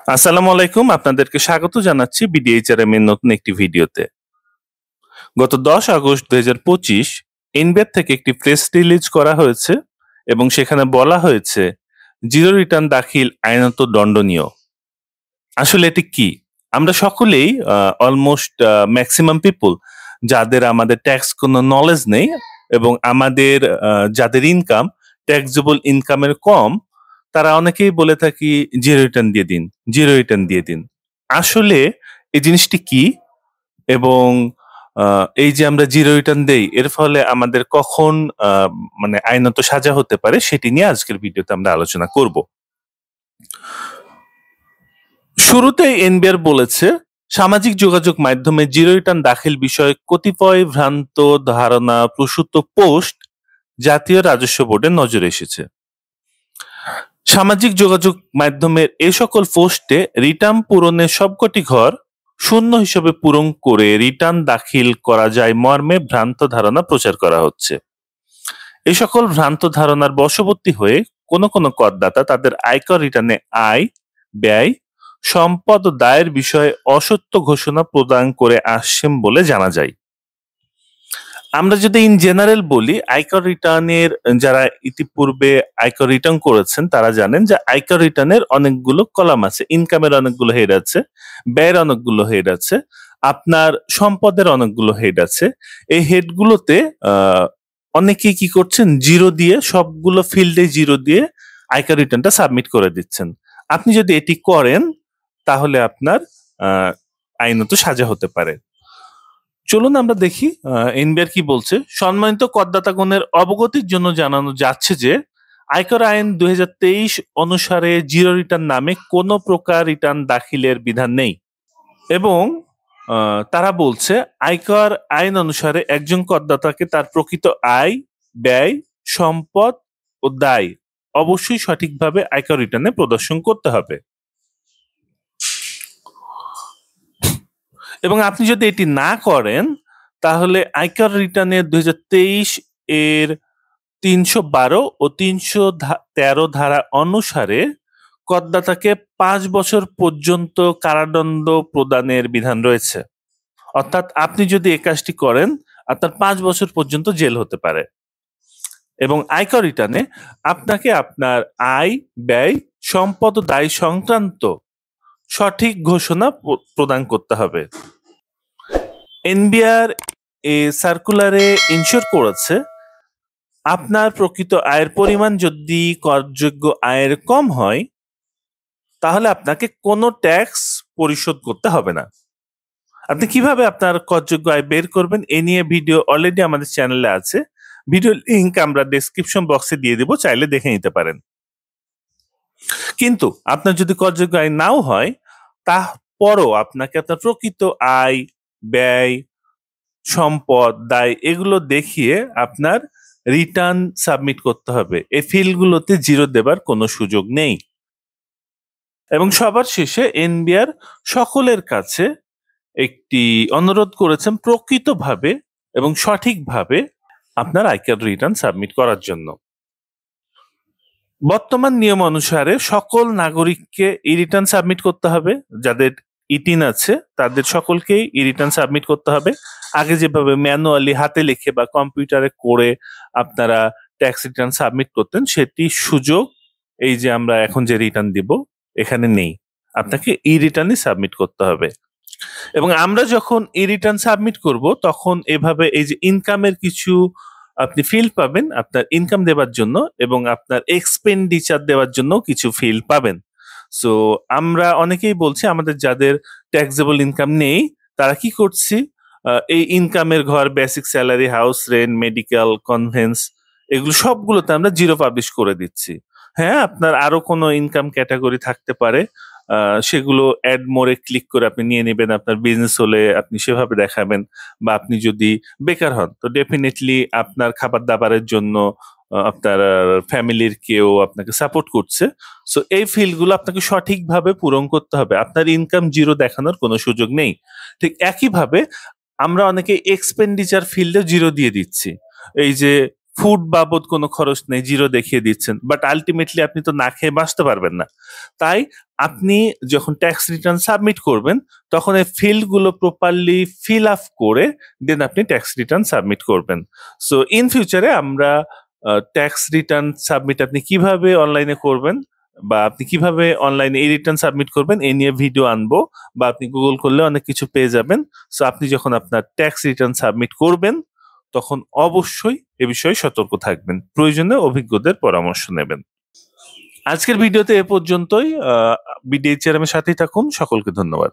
আসসালামু আলাইকুম, আপনাদেরকে স্বাগত জানাচ্ছি বিডিএইচআরএম এর নতুন একটি ভিডিওতে। গত 10 আগস্ট 2025 এনবিআর থেকে একটি প্রেস রিলিজ করা হয়েছে এবং সেখানে বলা হয়েছে জিরো রিটার্ন দাখিল আইনত দণ্ডনীয়। আসলে এটি কি? আমরা সকলেই অলমোস্ট ম্যাক্সিমাম পিপল যাদের আমাদের ট্যাক্স কোনো নলেজ নেই এবং আমাদের যাদের ইনকাম ট্যাক্সেবল ইনকামের কম, তারা অনেকেই বলে থাকি জিরো রিটার্ন দিয়ে দিন, জিরো রিটার্ন দিয়ে দিন। আসলে এই জিনিসটি কি এবং এই যে আমরা জিরো রিটার্ন দেই এর ফলে আমাদের কখন মানে আইনত সাজা হতে পারে সেটি নিয়ে আজকের ভিডিওতে আমরা আলোচনা করব। শুরুতেই এনবিআর বলেছে সামাজিক যোগাযোগ মাধ্যমে জিরো রিটার্ন দাখিল বিষয়ে কতিপয় ভ্রান্ত ধারণা প্রসূত পোস্ট জাতীয় রাজস্ব বোর্ডের নজরে এসেছে। সামাজিক যোগাযোগ মাধ্যমের এ সকল পোস্টে রিটার্ন পূরণের সবকটি ঘর শূন্য হিসেবে পূরণ করে রিটার্ন দাখিল করা যায় মর্মে ভ্রান্ত ধারণা প্রচার করা হচ্ছে। এই সকল ভ্রান্ত ধারণার বশবর্তী হয়ে কোন কোন করদাতা তাদের আয়কর রিটার্নে আয়, ব্যয়, সম্পদ ও দায়ের বিষয়ে অসত্য ঘোষণা প্রদান করে আসছেন বলে জানা যায়। আমরা যদি ইন জেনারেল বলি, আয়কর রিটার্নের যারা ইতিপূর্বে আয়কর রিটার্ন করেছেন তারা জানেন যে আয়কর রিটার্নের অনেকগুলো কলাম আছে, ইনকামের অনেকগুলো হেড আছে, ব্যয়ের অনেকগুলো হেড আছে, আপনার সম্পদের অনেকগুলো হেড আছে। এই হেডগুলোতে অনেকেই কি করছেন, জিরো দিয়ে, সবগুলো ফিল্ডে জিরো দিয়ে আয়কর রিটার্নটা সাবমিট করে দিচ্ছেন। আপনি যদি এটি করেন তাহলে আপনার আইনত সাজা হতে পারে। চলুন আমরা দেখি এনবিআর কি বলছে। সম্মানিত করদাতাগণের অবগতির জন্য জানানো যাচ্ছে যে আয়কর আইন 2023 অনুসারে জিরো রিটার্ন নামে কোনো প্রকার রিটার্ন দাখিলের বিধান নেই এবং তারা বলছে আয়কর আইন অনুসারে একজন করদাতাকে তার প্রকৃত আয়, ব্যয়, সম্পদ ও দায় অবশ্যই সঠিকভাবে আয়কর রিটার্নে প্রদর্শন করতে হবে এবং আপনি যদি এটি না করেন তাহলে আয়কর রিটার্নের 2023 এর 312 ও 313 ধারা অনুসারে করদাতাকে 5 বছর পর্যন্ত কারাদণ্ড প্রদানের বিধান রয়েছে। অর্থাৎ আপনি যদি এই কাজটি করেন আপনার 5 বছর পর্যন্ত জেল হতে পারে এবং আয়কর রিটার্নে আপনাকে আপনার আয়, ব্যয়, সম্পদ ও দায় সংক্রান্ত সঠিক ঘোষণা প্রদান করতে হবে। এনবিআর এই সার্কুলারে ইনশিওর করেছে আপনার প্রকৃত আয়ের পরিমাণ যদি করযোগ্য আয়ের কম হয় তাহলে আপনাকে কোনো ট্যাক্স পরিশোধ করতে হবে না। আপনি কিভাবে আপনার করযোগ্য আয় বের করবেন এ নিয়ে ভিডিও অলরেডি আমাদের চ্যানেলে আছে, ভিডিও লিংক আমরা ডেসক্রিপশন বক্সে দিয়ে দেব, চাইলে দেখে নিতে পারেন। কিন্তু আপনার যদি করযোগ্য আয় নাও হয় তারপরও আপনাকে আপনার প্রকৃত আয়, ব্যয়, সম্পদ, দায় এগুলো দেখিয়ে আপনার রিটার্ন সাবমিট করতে হবে। এই ফিল্ডগুলোতে জিরো দেবার কোনো সুযোগ নেই। এবং সবার শেষে এনবিআর সকলের কাছে একটি অনুরোধ করেছেন প্রকৃতভাবে এবং সঠিকভাবে আপনার আয়কর রিটার্ন সাবমিট করার জন্য। বর্তমান নিয়ম অনুসারে সকল নাগরিককে ই রিটার্ন সাবমিট করতে হবে। যাদের ইটিন আছে তাদের সকলকেই ই রিটার্ন সাবমিট করতে হবে। আগে যেভাবে ম্যানুয়ালি হাতে লিখে বা কম্পিউটারে করে আপনারা ট্যাক্স রিটার্ন সাবমিট করতেন, সেটি সুযোগ এই যে আমরা এখন যে রিটার্ন দিব এখানে নেই। আপনাকে ই রিটার্নই সাবমিট করতে হবে এবং আমরা যখন ই রিটার্ন সাবমিট করব তখন এভাবে এই যে ইনকামের কিছু আপনি ফিল্ড পাবেন আপনার ইনকাম দেওয়ার জন্য এবং আপনার এক্সপেন্ডিচার দেওয়ার জন্য কিছু ফিল্ড পাবেন। সো আমরা অনেকেই বলছি আমাদের যাদের ট্যাক্সেবল ইনকাম নেই তারা কি করছি, এই ইনকামের ঘর, basic salary, house rent, medical, convince এগুলো সবগুলোতে আমরা জিরো পাবলিশ করে দিচ্ছি। হ্যাঁ, আপনার আরো কোনো ইনকাম ক্যাটাগরি থাকতে পারে, সেগুলো অ্যাড মোরে ক্লিক করে আপনি নিয়ে নেবেন। আপনার বিজনেস হলে আপনি সেভাবে দেখাবেন, বা আপনি যদি বেকার হন তো ডেফিনেটলি আপনার খাবার দাবারের জন্য আপনার ফ্যামিলির কেউ আপনাকে সাপোর্ট করছে। সো এই ফিল্ডগুলো আপনাকে সঠিকভাবে পূরণ করতে হবে। আপনার ইনকাম জিরো দেখানোর কোনো সুযোগ নেই। ঠিক একইভাবে আমরা অনেকে এক্সপেন্ডিচার ফিল্ডে জিরো দিয়ে দিচ্ছি। এই যে ফুড বাবদ কোনো খরচ নেই, জিরো দেখিয়ে দিচ্ছেন, বাট আলটিমেটলি আপনি তো না খেয়ে বাঁচতে পারবেন না। তাই আপনি যখন ট্যাক্স রিটার্ন সাবমিট করবেন তখন এই ফিল্ডগুলো প্রপারলি ফিল আপ করে দেন আপনি ট্যাক্স রিটার্ন সাবমিট করবেন। সো ইন ফিউচারে আমরা ট্যাক্স রিটার্ন সাবমিট আপনি কিভাবে অনলাইনে করবেন বা আপনি কিভাবে অনলাইনে এই রিটার্ন সাবমিট করবেন এই নিয়ে ভিডিও আনবো, বা আপনি গুগল করলে অনেক কিছু পেয়ে যাবেন। সো আপনি যখন আপনার ট্যাক্স রিটার্ন সাবমিট করবেন তখন অবশ্যই এ বিষয়ে সতর্ক থাকবেন, প্রয়োজনে অভিজ্ঞদের পরামর্শ নেবেন। আজকের ভিডিওতে এ পর্যন্তই। বিডিএইচআরএম এর সাথেই থাকুন। সকলকে ধন্যবাদ।